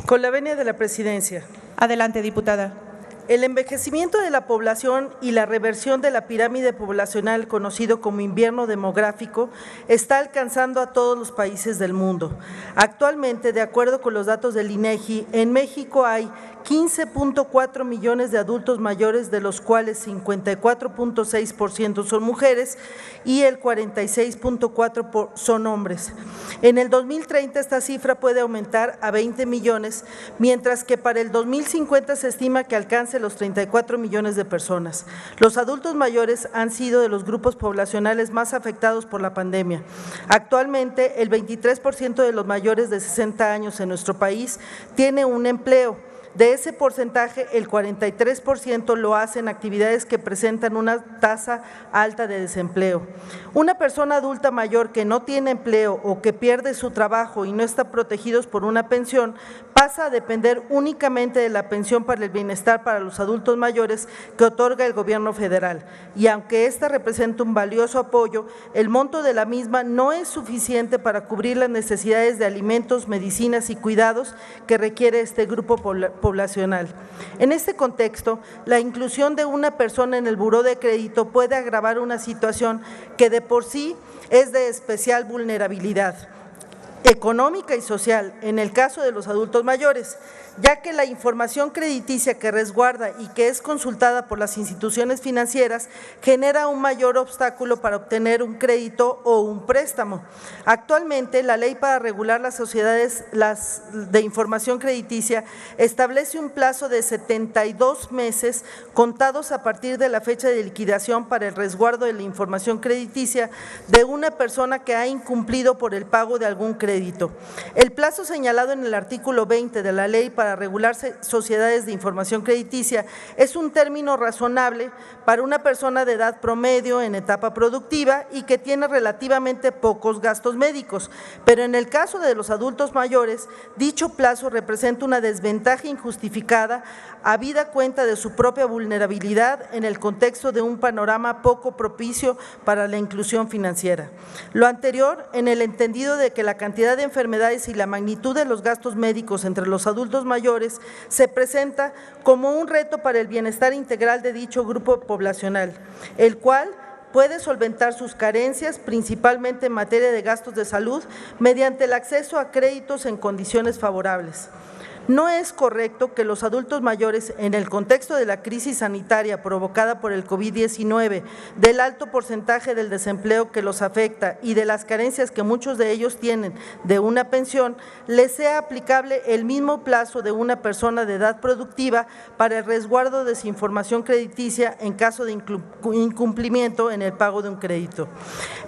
Con la venia de la presidencia. Adelante, diputada. El envejecimiento de la población y la reversión de la pirámide poblacional, conocido como invierno demográfico, está alcanzando a todos los países del mundo. Actualmente, de acuerdo con los datos del INEGI, en México hay 15.4 millones de adultos mayores, de los cuales 54.6% son mujeres y el 46.4% son hombres. En el 2030 esta cifra puede aumentar a 20 millones, mientras que para el 2050 se estima que alcance los 34 millones de personas. Los adultos mayores han sido de los grupos poblacionales más afectados por la pandemia. Actualmente, el 23% de los mayores de 60 años en nuestro país tiene un empleo. De ese porcentaje, el 43% lo hace en actividades que presentan una tasa alta de desempleo. Una persona adulta mayor que no tiene empleo o que pierde su trabajo y no está protegidos por una pensión, pasa a depender únicamente de la pensión para el bienestar para los adultos mayores que otorga el gobierno federal. Y aunque esta representa un valioso apoyo, el monto de la misma no es suficiente para cubrir las necesidades de alimentos, medicinas y cuidados que requiere este grupo poblacional. En este contexto, la inclusión de una persona en el buró de crédito puede agravar una situación que de por sí es de especial vulnerabilidad económica y social en el caso de los adultos mayores, ya que la información crediticia que resguarda y que es consultada por las instituciones financieras genera un mayor obstáculo para obtener un crédito o un préstamo. Actualmente, la ley para regular las sociedades de información crediticia establece un plazo de 72 meses contados a partir de la fecha de liquidación para el resguardo de la información crediticia de una persona que ha incumplido por el pago de algún crédito. El plazo señalado en el artículo 20 de la ley para regular sociedades de información crediticia es un término razonable para una persona de edad promedio en etapa productiva y que tiene relativamente pocos gastos médicos, pero en el caso de los adultos mayores, dicho plazo representa una desventaja injustificada habida cuenta de su propia vulnerabilidad en el contexto de un panorama poco propicio para la inclusión financiera. Lo anterior en el entendido de que la cantidad de enfermedades y la magnitud de los gastos médicos entre los adultos mayores se presenta como un reto para el bienestar integral de dicho grupo poblacional, el cual puede solventar sus carencias, principalmente en materia de gastos de salud, mediante el acceso a créditos en condiciones favorables. No es correcto que los adultos mayores, en el contexto de la crisis sanitaria provocada por el COVID-19, del alto porcentaje del desempleo que los afecta y de las carencias que muchos de ellos tienen de una pensión, les sea aplicable el mismo plazo de una persona de edad productiva para el resguardo de su información crediticia en caso de incumplimiento en el pago de un crédito.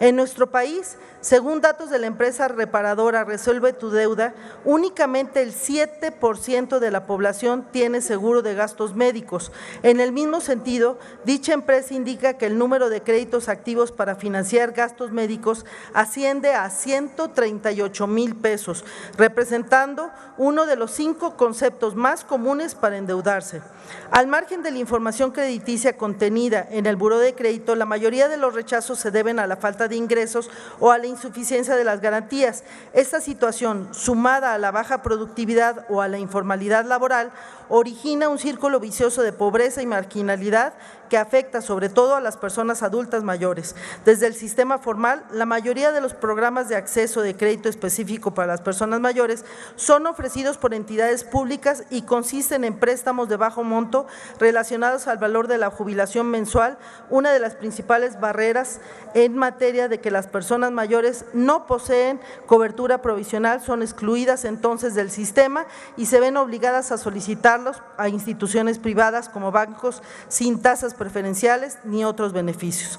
En nuestro país, según datos de la empresa reparadora Resuelve tu Deuda, únicamente el 7% de la población tiene seguro de gastos médicos. En el mismo sentido, dicha empresa indica que el número de créditos activos para financiar gastos médicos asciende a 138,000 pesos, representando uno de los 5 conceptos más comunes para endeudarse. Al margen de la información crediticia contenida en el buró de crédito, la mayoría de los rechazos se deben a la falta de ingresos o a la insuficiencia de las garantías. Esta situación, sumada a la baja productividad o a la informalidad laboral, origina un círculo vicioso de pobreza y marginalidad que afecta sobre todo a las personas adultas mayores. Desde el sistema formal, la mayoría de los programas de acceso de crédito específico para las personas mayores son ofrecidos por entidades públicas y consisten en préstamos de bajo monto relacionados al valor de la jubilación mensual, una de las principales barreras en materia de que las personas mayores no poseen cobertura provisional, son excluidas entonces del sistema y se ven obligadas a solicitarlos a instituciones privadas como bancos sin tasas preferenciales ni otros beneficios.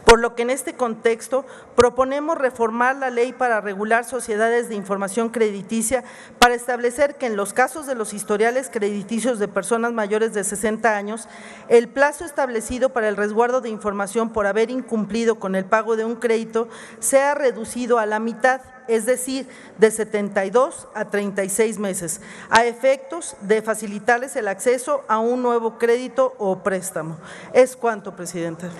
Por lo que en este contexto proponemos reformar la ley para regular sociedades de información crediticia para establecer que en los casos de los historiales crediticios de personas mayores de 60 años, el plazo establecido para el resguardo de información por haber incumplido con el pago de un crédito sea reducido a la mitad, es decir, de 72 a 36 meses, a efectos de facilitarles el acceso a un nuevo crédito o préstamo. Es cuanto, presidenta.